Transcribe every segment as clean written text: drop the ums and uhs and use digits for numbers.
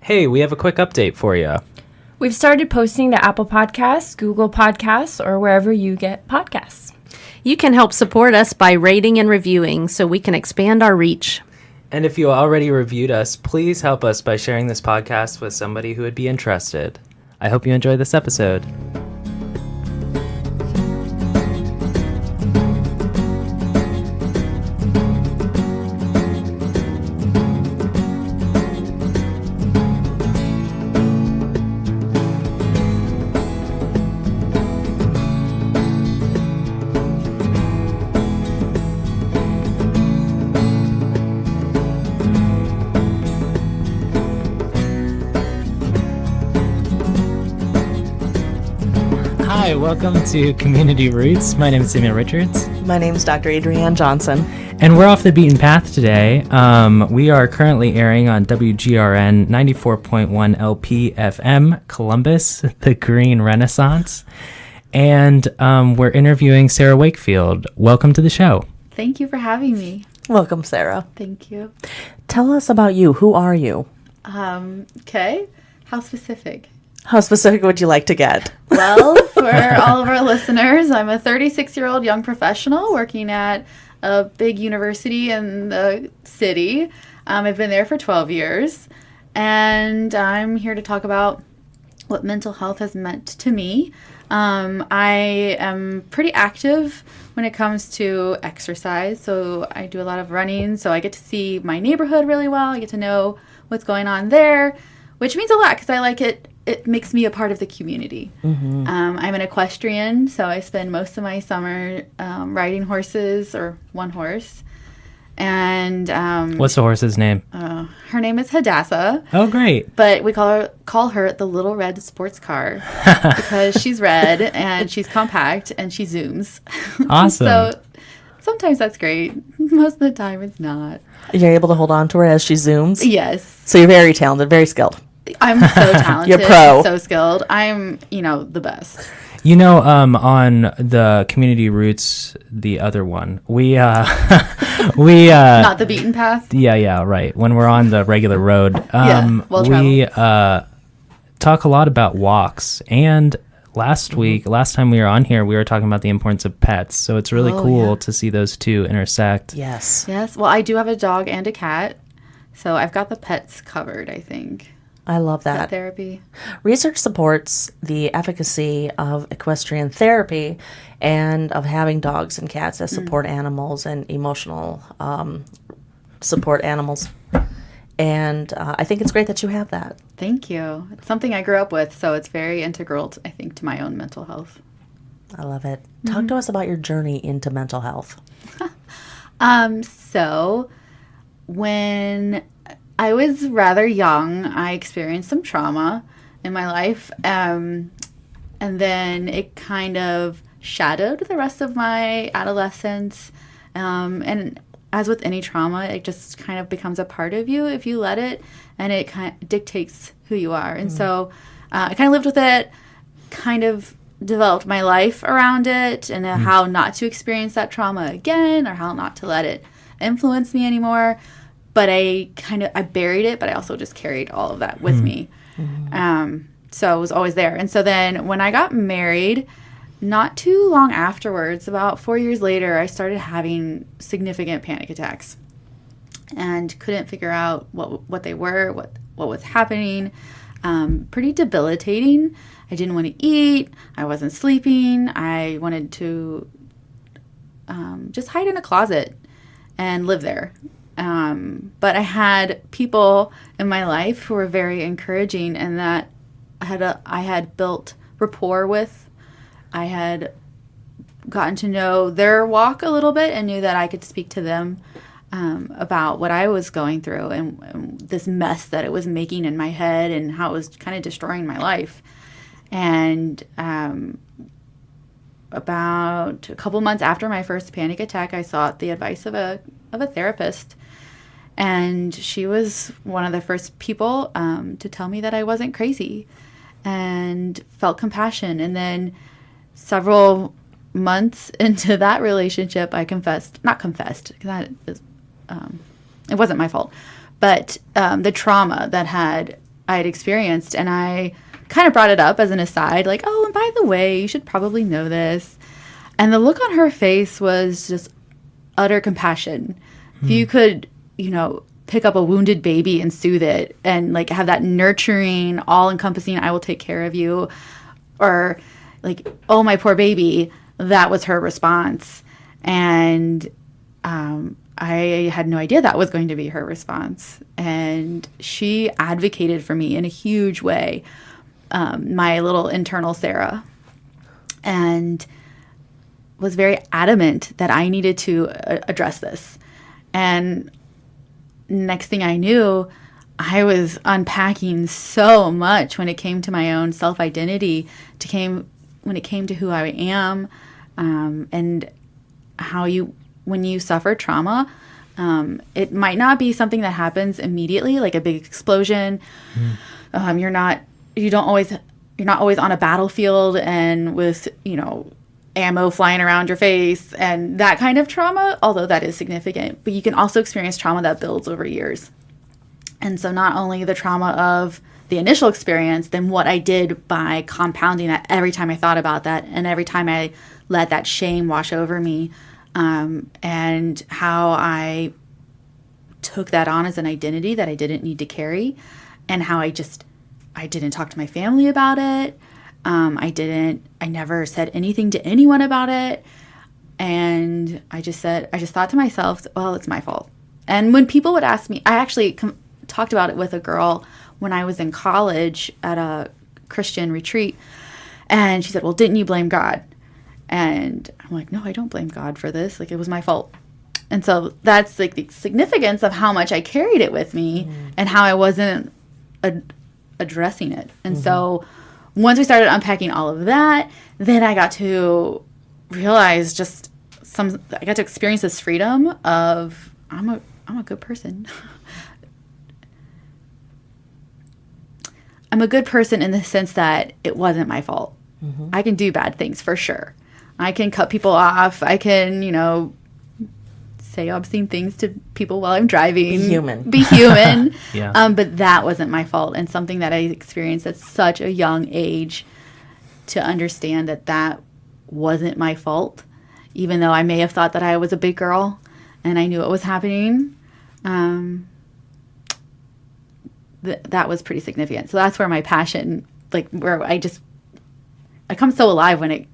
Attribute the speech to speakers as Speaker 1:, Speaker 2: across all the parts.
Speaker 1: Hey, we have a quick update for you.
Speaker 2: We've started posting to Apple Podcasts, Google Podcasts, or wherever you get podcasts.
Speaker 3: You can help support us by rating and reviewing so we can expand our reach.
Speaker 1: And if you already reviewed us, please help us by sharing this podcast with somebody who would be interested. I hope you enjoy this episode. Hi, welcome to Community Roots. My name is Samuel Richards.
Speaker 4: My name is Dr. Adrienne Johnson.
Speaker 1: And we're off the beaten path today. We are currently airing on WGRN 94.1 LP FM, Columbus, the Green Renaissance. And we're interviewing Sarah Wakefield. Welcome to the show.
Speaker 5: Thank you for having me.
Speaker 4: Welcome, Sarah.
Speaker 5: Thank you.
Speaker 4: Tell us about you. Who are you?
Speaker 5: Okay. How specific?
Speaker 4: How specific would you like to get?
Speaker 5: Well, for all of our listeners, I'm a 36-year-old young professional working at a big university in the city. I've been there for 12 years, and I'm here to talk about what mental health has meant to me. I am pretty active when it comes to exercise, so I do a lot of running, so I get to see my neighborhood really well. I get to know what's going on there, which means a lot because I like it. It makes me a part of the community. Mm-hmm. I'm an equestrian, so I spend most of my summer riding horses, or one horse. And
Speaker 1: what's the horse's name?
Speaker 5: Her name is Hadassah.
Speaker 1: Oh, great!
Speaker 5: But we call her the Little Red Sports Car because she's red and she's compact and she zooms.
Speaker 1: Awesome.
Speaker 5: So sometimes that's great. Most of the time, it's not.
Speaker 4: You're able to hold on to her as she zooms?
Speaker 5: Yes.
Speaker 4: So you're very talented, very skilled.
Speaker 5: I'm so talented.
Speaker 4: You're pro.
Speaker 5: So skilled. I'm, the best.
Speaker 1: On the Community Roots, the other one, we
Speaker 5: Not the beaten path?
Speaker 1: Yeah, right. When we're on the regular road,
Speaker 5: we
Speaker 1: talk a lot about walks. And last time we were on here, we were talking about the importance of pets. So it's really cool to see those two intersect.
Speaker 4: Yes.
Speaker 5: Yes. Well, I do have a dog and a cat. So I've got the pets covered, I think.
Speaker 4: I love that.
Speaker 5: Pet therapy.
Speaker 4: Research supports the efficacy of equestrian therapy and of having dogs and cats as support animals and emotional support animals. And I think it's great that you have that.
Speaker 5: Thank you. It's something I grew up with, so it's very integral, I think, to my own mental health.
Speaker 4: I love it. Talk to us about your journey into mental health.
Speaker 5: So when I was rather young, I experienced some trauma in my life, and then it kind of shadowed the rest of my adolescence. And as with any trauma, it just kind of becomes a part of you if you let it, and it kind of dictates who you are. And so I kind of lived with it, kind of developed my life around it, and how not to experience that trauma again, or how not to let it influence me anymore. But I buried it, but I also just carried all of that with me. Mm-hmm. So it was always there. And so then when I got married, not too long afterwards, about 4 years later, I started having significant panic attacks and couldn't figure out what they were, what was happening. Pretty debilitating. I didn't want to eat. I wasn't sleeping. I wanted to just hide in a closet and live there. But I had people in my life who were very encouraging, and that I had built rapport with. I had gotten to know their walk a little bit and knew that I could speak to them about what I was going through and this mess that it was making in my head and how it was kind of destroying my life. And about a couple months after my first panic attack, I sought the advice of a therapist. And she was one of the first people to tell me that I wasn't crazy and felt compassion. And then several months into that relationship, I not confessed, because it wasn't my fault, but the trauma that had I had experienced. And I kind of brought it up as an aside, like, oh, and by the way, you should probably know this. And the look on her face was just utter compassion. If you could, pick up a wounded baby and soothe it and like have that nurturing, all-encompassing, I will take care of you, or like, oh, my poor baby, that was her response. And I had no idea that was going to be her response. And she advocated for me in a huge way, my little internal Sarah, and was very adamant that I needed to address this. And next thing I knew, I was unpacking so much when it came to my own self-identity, when it came to who I am, and how when you suffer trauma, it might not be something that happens immediately, like a big explosion. You're not always on a battlefield and with, ammo flying around your face and that kind of trauma, although that is significant. But you can also experience trauma that builds over years. And so not only the trauma of the initial experience, then what I did by compounding that every time I thought about that and every time I let that shame wash over me, and how I took that on as an identity that I didn't need to carry, and how I didn't talk to my family about it. I never said anything to anyone about it. And I just thought to myself, well, it's my fault. And when people would ask me, I actually talked about it with a girl when I was in college at a Christian retreat. And she said, well, didn't you blame God? And I'm like, no, I don't blame God for this. Like, it was my fault. And so that's like the significance of how much I carried it with me and how I wasn't addressing it. And so once we started unpacking all of that, then I got to realize I got to experience this freedom of I'm a good person. I'm a good person in the sense that it wasn't my fault. I can do bad things for sure. I can cut people off. I can, say obscene things to people while I'm driving. Be human.
Speaker 1: Yeah.
Speaker 5: But that wasn't my fault, and something that I experienced at such a young age, to understand that wasn't my fault, even though I may have thought that I was a big girl and I knew what was happening. That was pretty significant. So that's where my passion, like where I come so alive when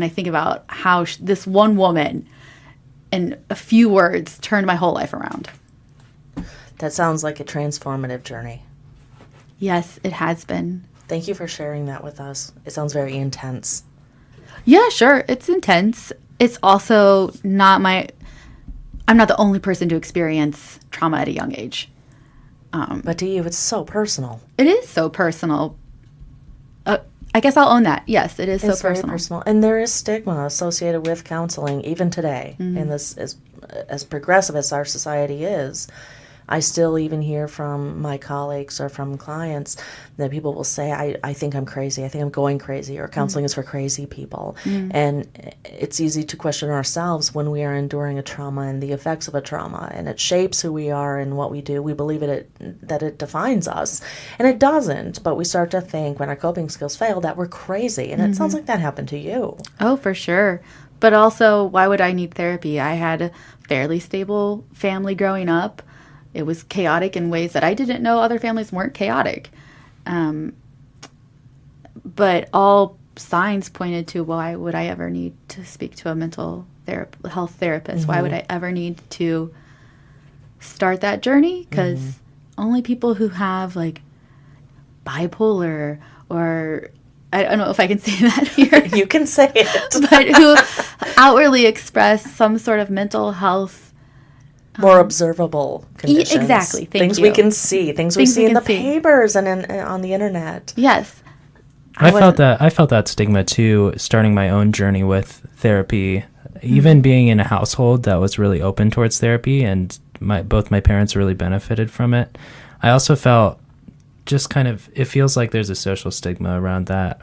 Speaker 5: I think about how this one woman in a few words turned my whole life around.
Speaker 4: That sounds like a transformative journey.
Speaker 5: Yes, it has been.
Speaker 4: Thank you for sharing that with us. It sounds very intense.
Speaker 5: Yeah, sure. It's intense. It's also I'm not the only person to experience trauma at a young age.
Speaker 4: But to you, it's so personal.
Speaker 5: It is so personal. I guess I'll own that. Yes, it is so personal.
Speaker 4: It's very personal. And there is stigma associated with counseling, even today. And this, as progressive as our society is, I still even hear from my colleagues or from clients that people will say, I think I'm crazy. I think I'm going crazy, or counseling is for crazy people. And it's easy to question ourselves when we are enduring a trauma and the effects of a trauma, and it shapes who we are and what we do. We believe that it defines us, and it doesn't. But we start to think, when our coping skills fail, that we're crazy. And it sounds like that happened to you.
Speaker 5: Oh, for sure. But also, why would I need therapy? I had a fairly stable family growing up. It was chaotic in ways that I didn't know other families weren't chaotic. But all signs pointed to, why would I ever need to speak to a mental health therapist? Why would I ever need to start that journey? Because only people who have like bipolar, or I don't know if I can say that here.
Speaker 4: You can say it.
Speaker 5: But who outwardly express some sort of mental health,
Speaker 4: more observable conditions.
Speaker 5: Exactly.
Speaker 4: Things we can see, things we see in the papers and on the internet.
Speaker 5: Yes.
Speaker 1: I felt that stigma too, starting my own journey with therapy, even being in a household that was really open towards therapy, and both my parents really benefited from it. I also felt just it feels like there's a social stigma around that,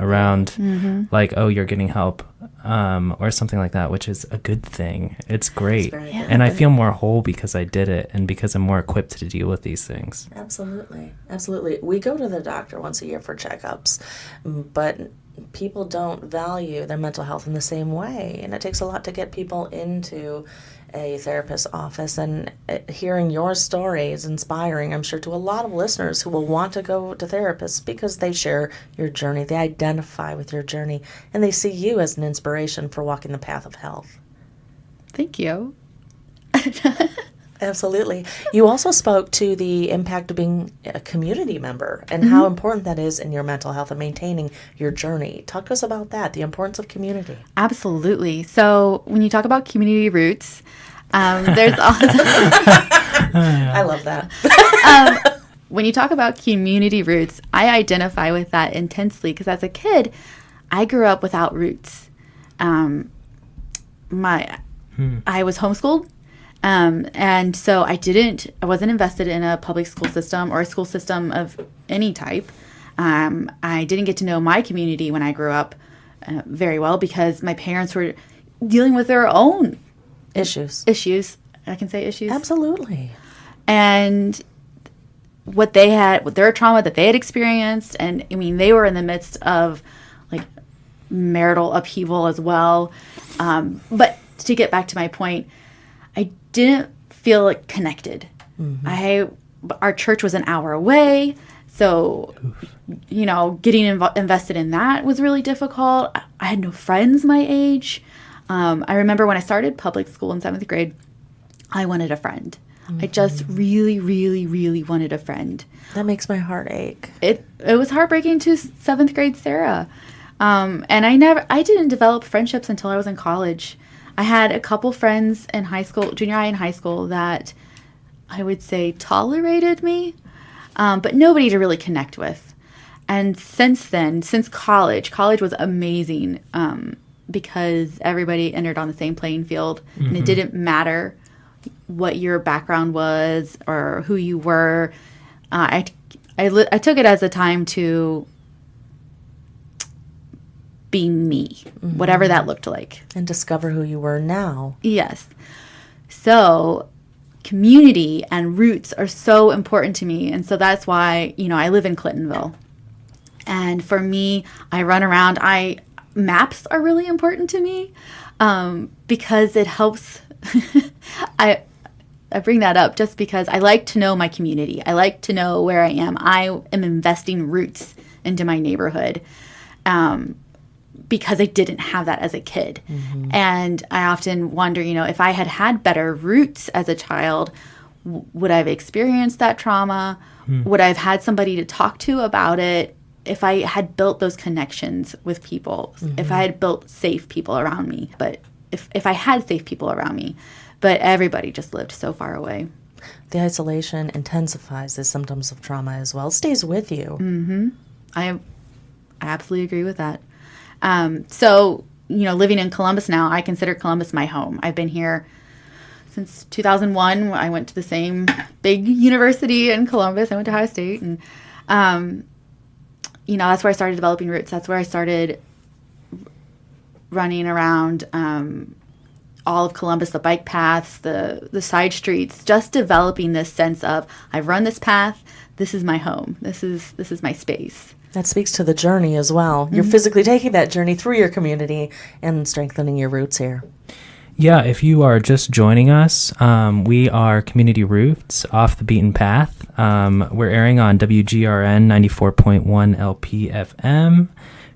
Speaker 1: like, oh, you're getting help. or something like that, which is a good thing. It's great.
Speaker 4: Yeah.
Speaker 1: And I feel more whole because I did it and because I'm more equipped to deal with these things.
Speaker 4: Absolutely. Absolutely. We go to the doctor once a year for checkups, but people don't value their mental health in the same way. And it takes a lot to get people into a therapist's office. And hearing your story is inspiring, I'm sure, to a lot of listeners who will want to go to therapists because they share your journey. They identify with your journey, and they see you as an inspiration for walking the path of health.
Speaker 5: Thank you.
Speaker 4: Absolutely. You also spoke to the impact of being a community member and how important that is in your mental health and maintaining your journey. Talk to us about that, the importance of community.
Speaker 5: Absolutely. So when you talk about community roots, there's also
Speaker 4: I love that.
Speaker 5: when you talk about community roots, I identify with that intensely because as a kid, I grew up without roots. I was homeschooled. And so I wasn't invested in a public school system or a school system of any type. I didn't get to know my community when I grew up very well because my parents were dealing with their own
Speaker 4: Issues.
Speaker 5: I can say issues.
Speaker 4: Absolutely.
Speaker 5: And what their trauma that they had experienced. And I mean, they were in the midst of like marital upheaval as well. But to get back to my point, I didn't feel like connected. Our church was an hour away, so getting invested in that was really difficult. I had no friends my age. I remember when I started public school in 7th grade, I wanted a friend. I just really, really, really wanted a friend.
Speaker 4: That makes my heart ache.
Speaker 5: It was heartbreaking to 7th grade Sarah, and I didn't develop friendships until I was in college. I had a couple friends in high school, junior high and high school, that I would say tolerated me, but nobody to really connect with. And since college was amazing because everybody entered on the same playing field, and it didn't matter what your background was or who you were. I took it as a time to be me, whatever that looked like.
Speaker 4: And discover who you were now.
Speaker 5: Yes. So community and roots are so important to me. And so that's why, I live in Clintonville. And for me, I run around. Maps are really important to me because it helps. I bring that up just because I like to know my community. I like to know where I am. I am investing roots into my neighborhood. Because I didn't have that as a kid. And I often wonder, if I had had better roots as a child, would I have experienced that trauma? Would I have had somebody to talk to about it? If I had built those connections with people, if I had built safe people around me, but if I had safe people around me, but everybody just lived so far away.
Speaker 4: The isolation intensifies the symptoms of trauma as well. It stays with you.
Speaker 5: I absolutely agree with that. So, living in Columbus now, I consider Columbus my home. I've been here since 2001. I went to the same big university in Columbus. I went to Ohio State. And, that's where I started developing roots. That's where I started running around all of Columbus, the bike paths, the side streets, just developing this sense of, I've run this path. This is my home. This is my space.
Speaker 4: That speaks to the journey as well. You're physically taking that journey through your community and strengthening your roots here.
Speaker 1: Yeah, if you are just joining us, we are Community Roots, Off the Beaten Path. We're airing on WGRN 94.1 LP FM,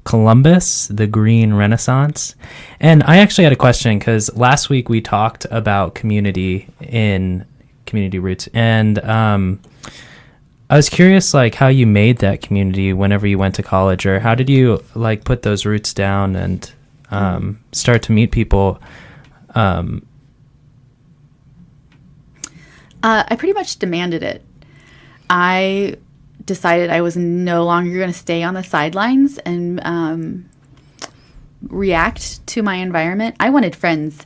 Speaker 1: Columbus, the Green Renaissance. And I actually had a question because last week we talked about community in Community Roots. And I was curious, how you made that community whenever you went to college, or how did you, put those roots down and start to meet people?
Speaker 5: I pretty much demanded it. I decided I was no longer going to stay on the sidelines and react to my environment. I wanted friends.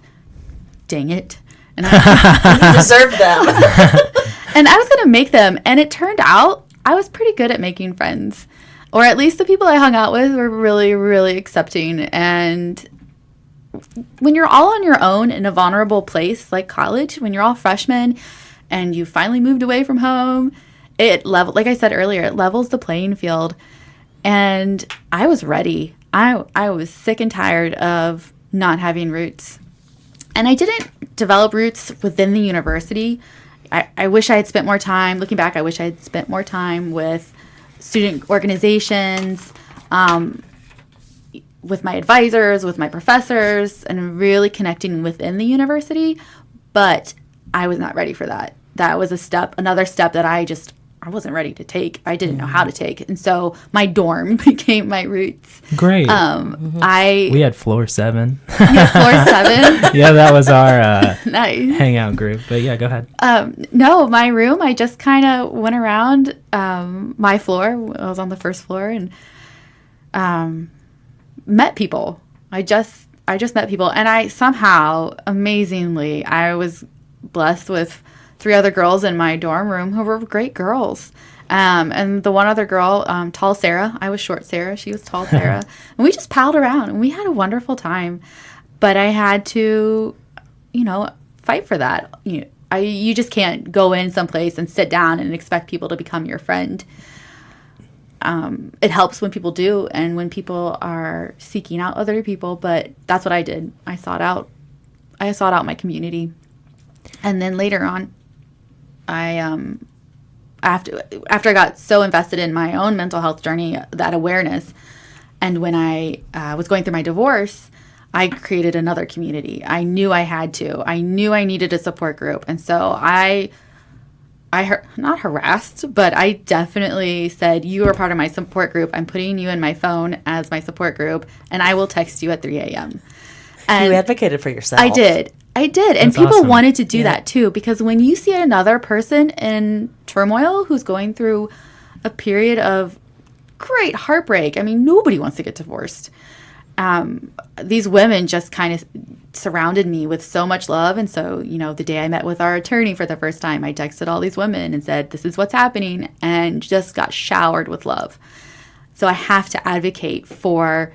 Speaker 5: Dang it. And
Speaker 4: You deserve them.
Speaker 5: And I was going to make them, and it turned out I was pretty good at making friends. Or at least the people I hung out with were really, really accepting. And when you're all on your own in a vulnerable place like college, when you're all freshmen and you finally moved away from home, like I said earlier, it levels the playing field. And I was ready. I was sick and tired of not having roots. And I didn't develop roots within the university. I wish I had spent more time, looking back, I wish I had spent more time with student organizations, with my advisors, with my professors, and really connecting within the university. But I was not ready for that. That was another step that I wasn't ready to take. I didn't know how to take. And so my dorm became my roots.
Speaker 1: Great. We had floor 7.
Speaker 5: Yeah, floor 7.
Speaker 1: Yeah, that was our
Speaker 5: Nice.
Speaker 1: hangout group. But yeah, go ahead.
Speaker 5: No, my room, I just kind of went around my floor. I was on the first floor and met people. I just met people. And I somehow, amazingly, I was blessed with 3 other girls in my dorm room who were great girls. And the one other girl, tall Sarah, I was short Sarah, she was tall Sarah. And we just palled around and we had a wonderful time. But I had to, fight for that. You just can't go in someplace and sit down and expect people to become your friend. It helps when people do and when people are seeking out other people, but that's what I did. I sought out my community. And then later on, after I got so invested in my own mental health journey, that awareness, and when I was going through my divorce, I created another community. I knew I had to. I knew I needed a support group. And so I not harassed, but I definitely said, you are part of my support group. I'm putting you in my phone as my support group, and I will text you at 3 a.m. And
Speaker 4: you advocated for yourself.
Speaker 5: I did. And
Speaker 1: That's
Speaker 5: people
Speaker 1: awesome.
Speaker 5: wanted to do that too, because when you see another person in turmoil who's going through a period of great heartbreak, I mean, nobody wants to get divorced. These women just kind of surrounded me with so much love. And so, the day I met with our attorney for the first time, I texted all these women and said, this is what's happening, and just got showered with love. So I have to advocate for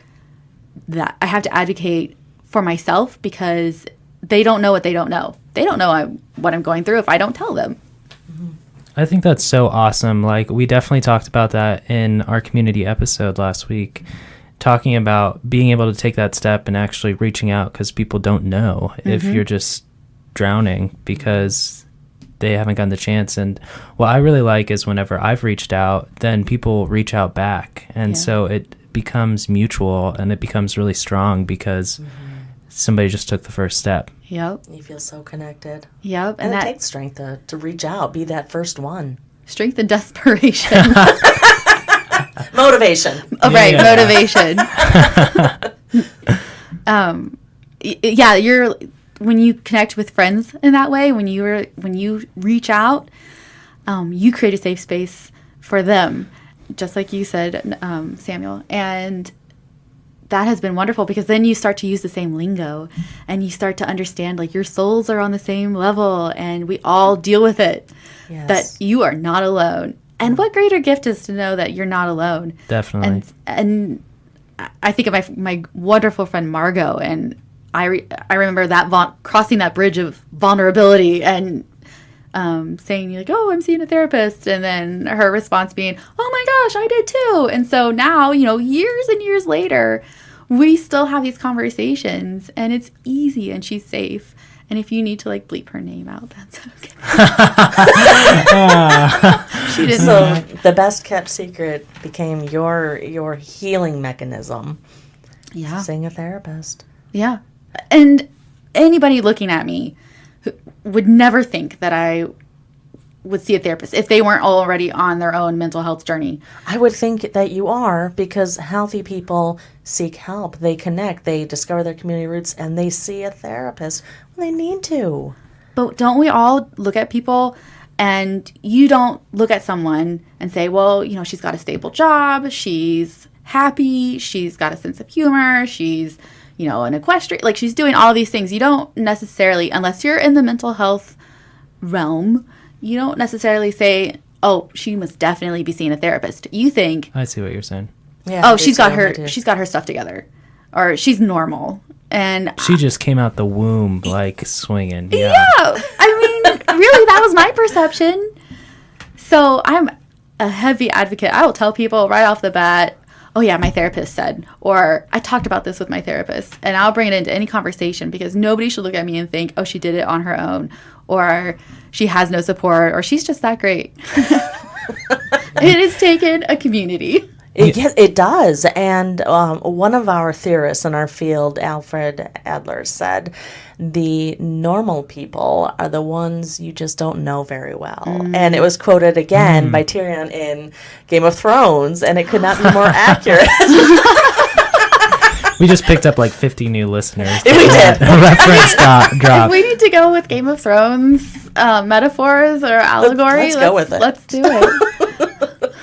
Speaker 5: that. I have to advocate for myself because they don't know what they don't know. They don't know what I'm going through if I don't tell them.
Speaker 1: I think that's so awesome. Like, we definitely talked about that in our community episode last week, talking about being able to take that step and actually reaching out, because people don't know if you're just drowning because they haven't gotten the chance. And what I really like is whenever I've reached out, then people reach out back. And so it becomes mutual and it becomes really strong because somebody just took the first step.
Speaker 5: Yep.
Speaker 4: You feel so connected.
Speaker 5: Yep.
Speaker 4: And it takes strength to reach out, be that first one.
Speaker 5: Strength and desperation.
Speaker 4: Motivation.
Speaker 5: Oh, right,
Speaker 1: Yeah.
Speaker 5: Motivation. When you connect with friends in that way, when you reach out, you create a safe space for them, just like you said, Samuel. And that has been wonderful, because then you start to use the same lingo and you start to understand, like, your souls are on the same level and we all deal with it.
Speaker 4: Yes.
Speaker 5: That you are not alone. And what greater gift is to know that you're not alone.
Speaker 1: Definitely.
Speaker 5: And I think of my wonderful friend Margot, and I remember that crossing that bridge of vulnerability and saying, like, oh, I'm seeing a therapist, and then her response being, oh my gosh, I did too. And so now, years and years later, we still have these conversations, and it's easy, and she's safe. And if you need to, like, bleep her name out, that's okay. She didn't.
Speaker 4: So the best kept secret became your healing mechanism.
Speaker 5: Yeah.
Speaker 4: Seeing a therapist.
Speaker 5: Yeah. And anybody looking at me would never think that I would see a therapist if they weren't already on their own mental health journey.
Speaker 4: I would think that you are, because healthy people seek help. They connect. They discover their community roots, and they see a therapist when they need to.
Speaker 5: But don't we all look at people, and you don't look at someone and say, well, she's got a stable job, she's happy, she's got a sense of humor, she's, an equestrian, like, she's doing all these things. You don't necessarily, unless you're in the mental health realm, you don't necessarily say, oh, she must definitely be seeing a therapist. You think,
Speaker 1: I see what you're saying.
Speaker 4: Yeah.
Speaker 5: oh, she's got her stuff together, or she's normal. And
Speaker 1: She just came out the womb like swinging.
Speaker 5: yeah, I mean, really, that was my perception. So I'm a heavy advocate. I will tell people right off the bat, oh yeah, my therapist said, or I talked about this with my therapist, and I'll bring it into any conversation because nobody should look at me and think, oh, she did it on her own, or she has no support, or she's just that great. It has taken a community.
Speaker 4: Yes, it does. And one of our theorists in our field, Alfred Adler, said the normal people are the ones you just don't know very well. And it was quoted again by Tyrion in Game of Thrones, and it could not be more accurate.
Speaker 1: We just picked up like 50 new listeners.
Speaker 4: We did.
Speaker 1: Reference drop.
Speaker 5: If we need to go with Game of Thrones metaphors or allegory,
Speaker 4: Let's go with it.
Speaker 5: Let's do it.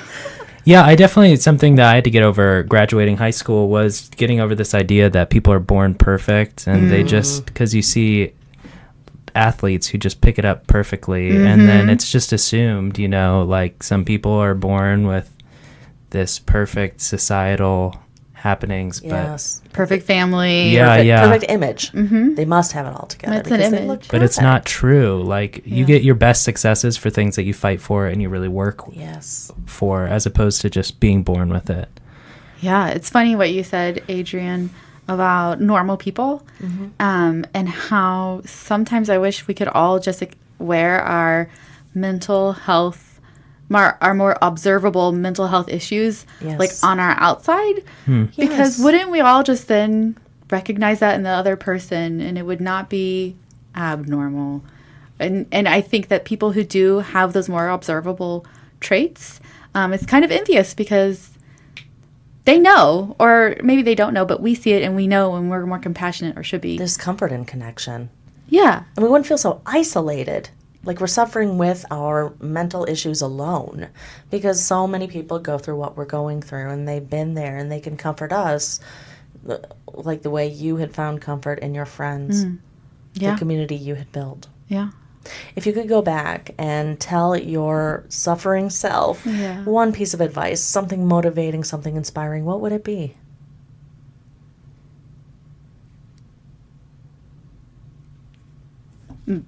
Speaker 1: Yeah, I definitely, something that I had to get over graduating high school was getting over this idea that people are born perfect and they just, because you see athletes who just pick it up perfectly and then it's just assumed, you know, like some people are born with this perfect societal happenings,
Speaker 4: Yes.
Speaker 5: Perfect family.
Speaker 4: Perfect image. They must have it all together.
Speaker 5: It's an
Speaker 4: because they
Speaker 5: image.
Speaker 4: look
Speaker 1: but it's
Speaker 4: perfect.
Speaker 1: not true. Like you get your best successes for things that you fight for and you really work
Speaker 4: Yes.
Speaker 1: for, as opposed to just being born with it.
Speaker 5: Yeah, it's funny what you said, Adrian, about normal people, and how sometimes I wish we could all just wear our mental health, our more observable mental health issues,
Speaker 4: Yes.
Speaker 5: like on our outside, because
Speaker 4: Yes.
Speaker 5: wouldn't we all just then recognize that in the other person, and it would not be abnormal. And I think that people who do have those more observable traits, it's kind of envious because they know, or maybe they don't know, but we see it and we know, and we're more compassionate, or should be.
Speaker 4: There's comfort in connection.
Speaker 5: Yeah.
Speaker 4: And we wouldn't feel so isolated. Like we're suffering with our mental issues alone, because so many people go through what we're going through and they've been there and they can comfort us like the way you had found comfort in your friends,
Speaker 5: Yeah.
Speaker 4: the community you had built.
Speaker 5: Yeah.
Speaker 4: If you could go back and tell your suffering self one piece of advice, something motivating, something inspiring, what would it be?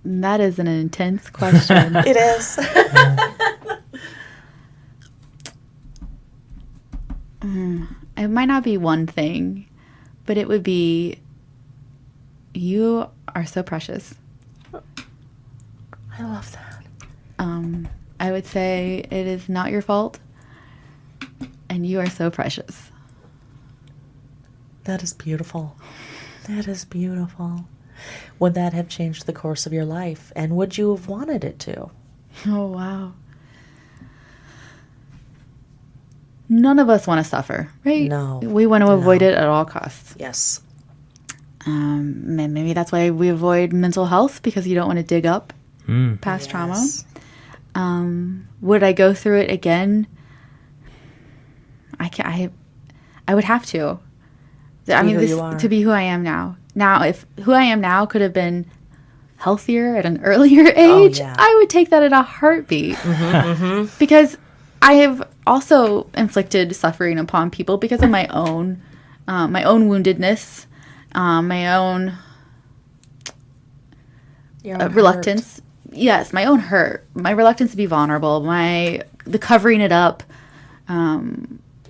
Speaker 5: That is an intense question.
Speaker 4: It is.
Speaker 5: It might not be one thing, but it would be, you are so precious.
Speaker 4: I love that.
Speaker 5: I would say it is not your fault, and you are so precious.
Speaker 4: That is beautiful. That is beautiful. Would that have changed the course of your life? And would you have wanted it to?
Speaker 5: Oh, wow. None of us want to suffer, right?
Speaker 4: No.
Speaker 5: We want to avoid it at all costs.
Speaker 4: Yes.
Speaker 5: Maybe that's why we avoid mental health, because you don't want to dig up past trauma.
Speaker 4: Yes.
Speaker 5: Would I go through it again? I would have to. I mean,
Speaker 4: who you are.
Speaker 5: to be who I am now. Now, if who I am now could have been healthier at an earlier age,
Speaker 4: yeah.
Speaker 5: I would take that in a heartbeat. Because I have also inflicted suffering upon people because of my own woundedness, my own
Speaker 4: Your own
Speaker 5: reluctance. Yes, my own hurt, my reluctance to be vulnerable, the covering it up,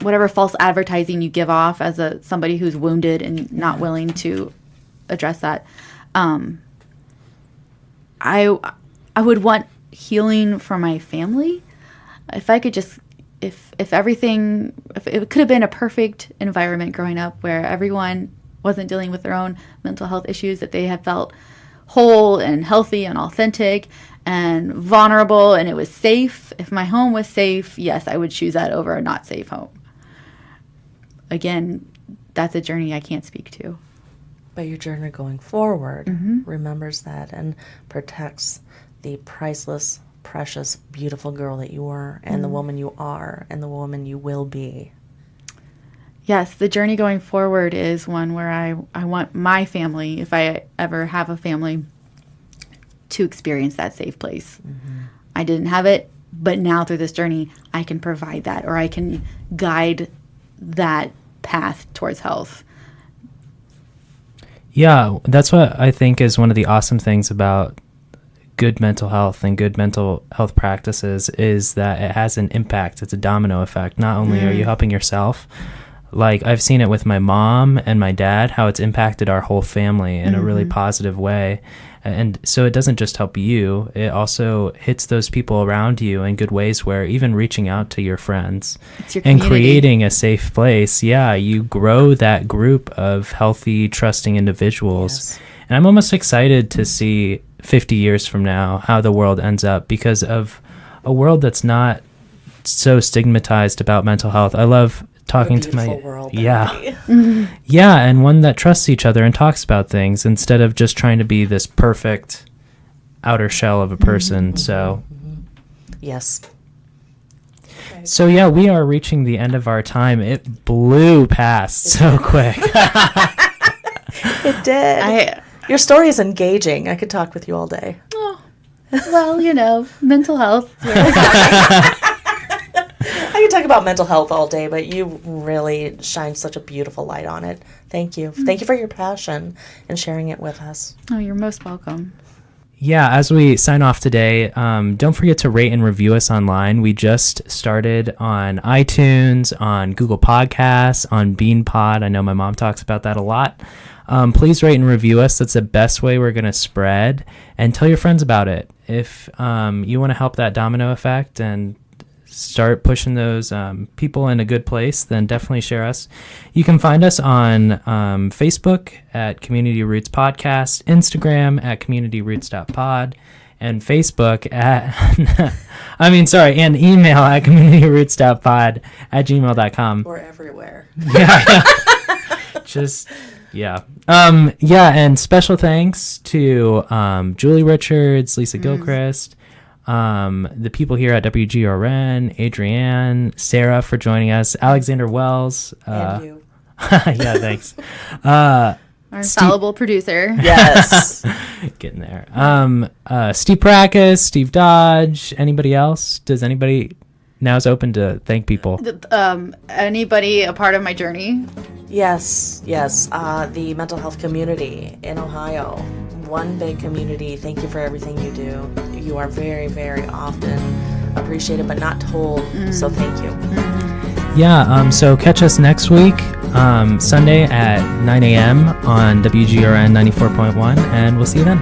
Speaker 5: whatever false advertising you give off as somebody who's wounded and not willing to address that. I would want healing for my family. If I could just, if it could have been a perfect environment growing up where everyone wasn't dealing with their own mental health issues, that they had felt whole and healthy and authentic and vulnerable, and it was safe. If my home was safe, yes, I would choose that over a not safe home. Again, that's a journey I can't speak to.
Speaker 4: But your journey going forward remembers that and protects the priceless, precious, beautiful girl that you were, and the woman you are, and the woman you will be.
Speaker 5: Yes, the journey going forward is one where I want my family, if I ever have a family, to experience that safe place. I didn't have it, but now through this journey, I can provide that, or I can guide that path towards health.
Speaker 1: Yeah, that's what I think is one of the awesome things about good mental health and good mental health practices is that it has an impact. It's a domino effect. Not only are you helping yourself, like I've seen it with my mom and my dad, how it's impacted our whole family in a really positive way. And so it doesn't just help you, it also hits those people around you in good ways, where even reaching out to your friends
Speaker 5: It's your
Speaker 1: and
Speaker 5: community.
Speaker 1: creating a safe place, you grow that group of healthy, trusting individuals.
Speaker 4: Yes.
Speaker 1: And I'm almost excited to see 50 years from now how the world ends up, because of a world that's not so stigmatized about mental health. I love talking to my
Speaker 4: Beautiful world.
Speaker 1: and one that trusts each other and talks about things instead of just trying to be this perfect outer shell of a person.
Speaker 4: Yes.
Speaker 1: So we are reaching the end of our time. It blew past so quick.
Speaker 4: It did. Your story is engaging. I could talk with you all day.
Speaker 5: Well, mental health.
Speaker 4: I could talk about mental health all day, but you really shine such a beautiful light on it. Thank you. Thank you for your passion and sharing it with us.
Speaker 5: Oh, you're most welcome.
Speaker 1: As we sign off today, don't forget to rate and review us online. We just started on iTunes, on Google Podcasts, on BeanPod. I know my mom talks about that a lot. Please rate and review us. That's the best way we're going to spread. And tell your friends about it. If you want to help that domino effect and start pushing those people in a good place, then definitely share us. You can find us on Facebook at Community Roots Podcast, Instagram at communityroots.pod, and Facebook at and email at communityroots.pod@gmail.com.
Speaker 4: We're everywhere.
Speaker 1: And special thanks to Julie Richards, Lisa Gilchrist, the people here at WGRN, Adrienne, Sarah for joining us, Alexander Wells.
Speaker 4: And you.
Speaker 1: Thanks.
Speaker 5: Our infallible producer.
Speaker 4: Yes.
Speaker 1: Getting there. Steve Pracus, Steve Dodge, anybody else? Does anybody... Now it's open to thank people.
Speaker 5: Anybody a part of my journey?
Speaker 4: Yes. The mental health community in Ohio. One big community. Thank you for everything you do. You are very, very often appreciated but not told. So thank you.
Speaker 1: So catch us next week, Sunday at 9 a.m. on WGRN 94.1, and we'll see you then.